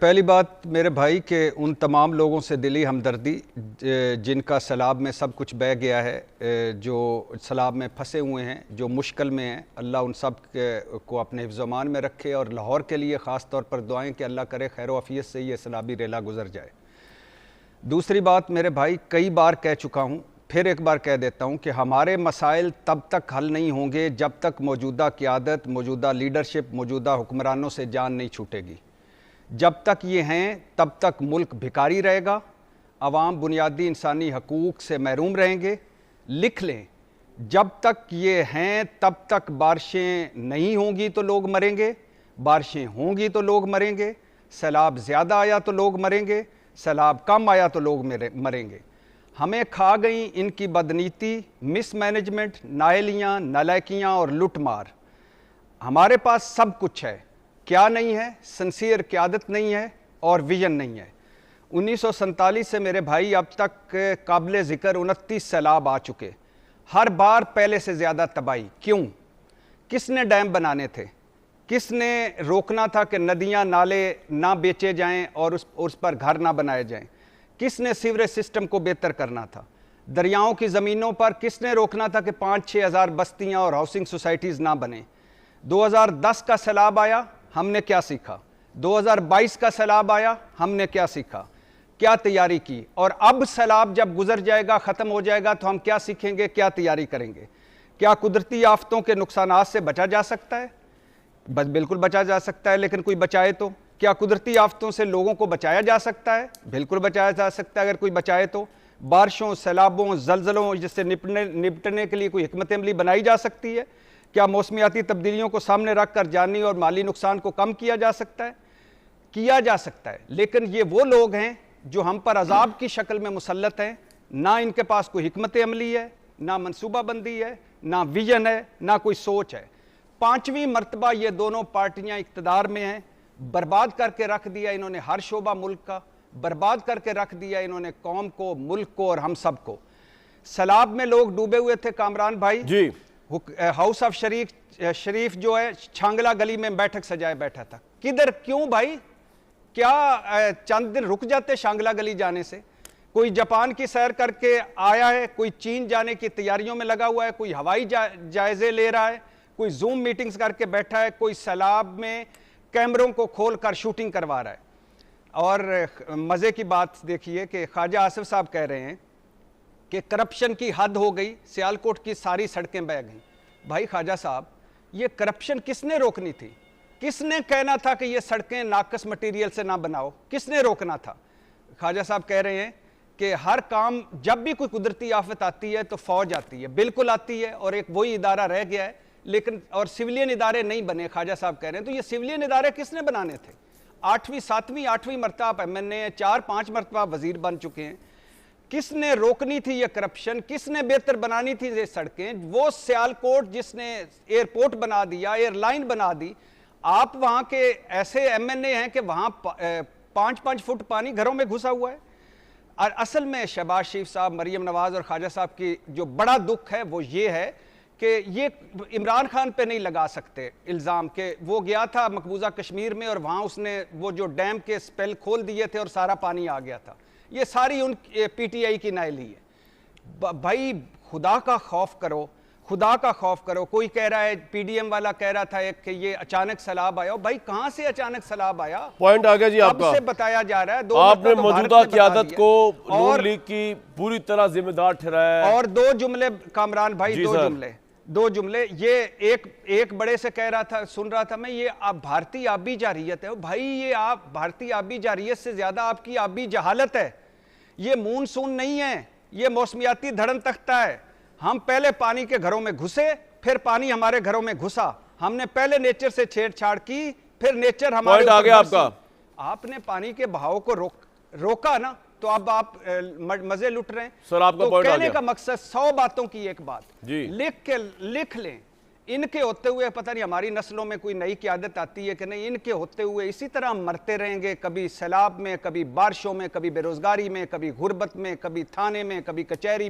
پہلی بات میرے بھائی کہ ان تمام لوگوں سے دلی ہمدردی جن کا سیلاب میں سب کچھ بہہ گیا ہے، جو سیلاب میں پھنسے ہوئے ہیں، جو مشکل میں ہیں، اللہ ان سب کو اپنے حفظ و امان میں رکھے، اور لاہور کے لیے خاص طور پر دعائیں کہ اللہ کرے خیر و عافیت سے یہ سیلابی ریلا گزر جائے۔ دوسری بات میرے بھائی، کئی بار کہہ چکا ہوں، پھر ایک بار کہہ دیتا ہوں کہ ہمارے مسائل تب تک حل نہیں ہوں گے جب تک موجودہ قیادت، موجودہ لیڈرشپ، موجودہ حکمرانوں سے جان نہیں چھوٹے گی۔ جب تک یہ ہیں تب تک ملک بھکاری رہے گا، عوام بنیادی انسانی حقوق سے محروم رہیں گے۔ لکھ لیں، جب تک یہ ہیں تب تک بارشیں نہیں ہوں گی تو لوگ مریں گے، بارشیں ہوں گی تو لوگ مریں گے، سیلاب زیادہ آیا تو لوگ مریں گے، سیلاب کم آیا تو لوگ مریں گے۔ ہمیں کھا گئیں ان کی بدنیتی، مس مینجمنٹ، نااہلیاں، نالائکیاں اور لٹ مار۔ ہمارے پاس سب کچھ ہے، کیا نہیں ہے؟ سنسیئر قیادت نہیں ہے اور ویژن نہیں ہے۔ 1947 سے میرے بھائی اب تک قابل ذکر 29 سیلاب آ چکے، ہر بار پہلے سے زیادہ تباہی۔ کیوں؟ کس نے ڈیم بنانے تھے؟ کس نے روکنا تھا کہ ندیاں نالے نہ بیچے جائیں اور اس پر گھر نہ بنائے جائیں؟ کس نے سیوریج سسٹم کو بہتر کرنا تھا؟ دریاؤں کی زمینوں پر کس نے روکنا تھا کہ 5-6 ہزار بستیاں اور ہاؤسنگ سوسائٹیز نہ بنیں؟ 2010 کا سیلاب آیا، ہم نے کیا سیکھا؟ 2022 کا سیلاب آیا، ہم نے کیا سیکھا؟ کیا تیاری کی؟ اور اب سیلاب جب گزر جائے گا، ختم ہو جائے گا تو ہم کیا سیکھیں گے، کیا تیاری کریں گے؟ کیا قدرتی آفتوں کے نقصانات سے بچا جا سکتا ہے؟ بالکل بچا جا سکتا ہے، لیکن کوئی بچائے تو؟ کیا قدرتی آفتوں سے لوگوں کو بچایا جا سکتا ہے؟ بالکل بچایا جا سکتا ہے اگر کوئی بچائے تو۔ بارشوں، سیلابوں، زلزلوں جس سے نپٹنے کے لیے کوئی حکمت عملی بنائی جا سکتی ہے؟ کیا موسمیاتی تبدیلیوں کو سامنے رکھ کر جانی اور مالی نقصان کو کم کیا جا سکتا ہے؟ کیا جا سکتا ہے، لیکن یہ وہ لوگ ہیں جو ہم پر عذاب کی شکل میں مسلط ہیں، نہ ان کے پاس کوئی حکمت عملی ہے، نہ منصوبہ بندی ہے، نہ ویژن ہے، نہ کوئی سوچ ہے۔ 5ویں مرتبہ یہ دونوں پارٹیاں اقتدار میں ہیں، برباد کر کے رکھ دیا انہوں نے ہر شعبہ ملک کا، برباد کر کے رکھ دیا انہوں نے قوم کو، ملک کو اور ہم سب کو۔ سیلاب میں لوگ ڈوبے ہوئے تھے کامران بھائی، جی ہاؤس آف شریف جو ہے چھانگلہ گلی میں بیٹھک سجائے بیٹھا تھا۔ کدھر؟ کیوں بھائی؟ کیا چند دن رک جاتے شانگلہ گلی جانے سے؟ کوئی جاپان کی سیر کر کے آیا ہے، کوئی چین جانے کی تیاریوں میں لگا ہوا ہے، کوئی ہوائی جائزے لے رہا ہے، کوئی زوم میٹنگز کر کے بیٹھا ہے، کوئی سیلاب میں کیمروں کو کھول کر شوٹنگ کروا رہا ہے۔ اور مزے کی بات دیکھیے کہ خواجہ آصف صاحب کہہ رہے ہیں کہ کرپشن کی حد ہو گئی، سیالکوٹ کی ساری سڑکیں بہہ گئیں۔ بھائی خواجہ صاحب، یہ کرپشن کس نے روکنی تھی؟ کس نے کہنا تھا کہ یہ سڑکیں ناقص مٹیریل سے نہ بناؤ؟ کس نے روکنا تھا؟ خواجہ صاحب کہہ رہے ہیں کہ ہر کام، جب بھی کوئی قدرتی آفت آتی ہے تو فوج آتی ہے، بالکل آتی ہے، اور ایک وہی ادارہ رہ گیا ہے، لیکن اور سیولین ادارے نہیں بنے۔ خواجہ صاحب کہہ رہے ہیں تو یہ سیولین ادارے کس نے بنانے تھے؟ 8ویں مرتبہ آپ ایم این اے ہیں، 4-5 مرتبہ وزیر بن چکے ہیں۔ کس نے روکنی تھی یہ کرپشن؟ کس نے بہتر بنانی تھی یہ سڑکیں؟ وہ سیالکوٹ جس نے ایئرپورٹ بنا دیا، ایئر لائن بنا دی، آپ وہاں کے ایسے ایم این اے ہیں کہ وہاں 5-5 فٹ پانی گھروں میں گھسا ہوا ہے۔ اور اصل میں شہباز شریف صاحب، مریم نواز اور خواجہ صاحب کی جو بڑا دکھ ہے وہ یہ ہے کہ یہ عمران خان پہ نہیں لگا سکتے الزام کہ وہ گیا تھا مقبوضہ کشمیر میں اور وہاں اس نے وہ جو ڈیم کے سپیل کھول دیے تھے اور سارا پانی آ گیا تھا۔ یہ ساری ان پی ٹی آئی کی نائلی ہے۔ بھائی خدا کا خوف کرو، خدا کا خوف کرو۔ کوئی کہہ رہا ہے، پی ڈی ایم والا کہہ رہا تھا کہ یہ اچانک سیلاب آیا۔ بھائی کہاں سے اچانک سیلاب آیا؟ پوائنٹ آ گیا جی آپ کا۔ اب سے بتایا جا رہا ہے، آپ نے موجودہ قیادت کو نون لیگ کی پوری طرح ذمہ دار ٹھہرایا ہے۔ اور 2 جملے کامران بھائی، 2 جملے یہ ایک بڑے سے کہہ رہا تھا، سن رہا تھا میں، یہ آپ بھارتی آبی جارحیت ہے۔ بھائی یہ آپ بھارتی آبی جارحیت سے زیادہ آپ کی آبی جہالت ہے۔ یہ مونسون نہیں ہے، یہ موسمیاتی دھڑن تختہ ہے۔ ہم پہلے پانی کے گھروں میں گھسے، پھر پانی ہمارے گھروں میں گھسا۔ ہم نے پہلے نیچر سے چھیڑ چھاڑ کی، پھر نیچر ہمارے پوائنٹ آ گیا آپ کا۔ آپ نے پانی کے بہاؤ کو روکا نا، تو اب آپ مزے لٹ رہے ہیں۔ سر آپ کا پوائنٹ آ گیا۔ کہنے کا مقصد 100 باتوں کی ایک بات، جی لکھ لیں۔ ان کے ہوتے ہوئے پتہ نہیں ہماری نسلوں میں کوئی نئی قیادت آتی ہے کہ نہیں، ان کے ہوتے ہوئے اسی طرح ہم مرتے رہیں گے، کبھی سیلاب میں، کبھی بارشوں میں، کبھی بے روزگاری میں، کبھی غربت میں، کبھی تھانے میں، کبھی کچہری میں۔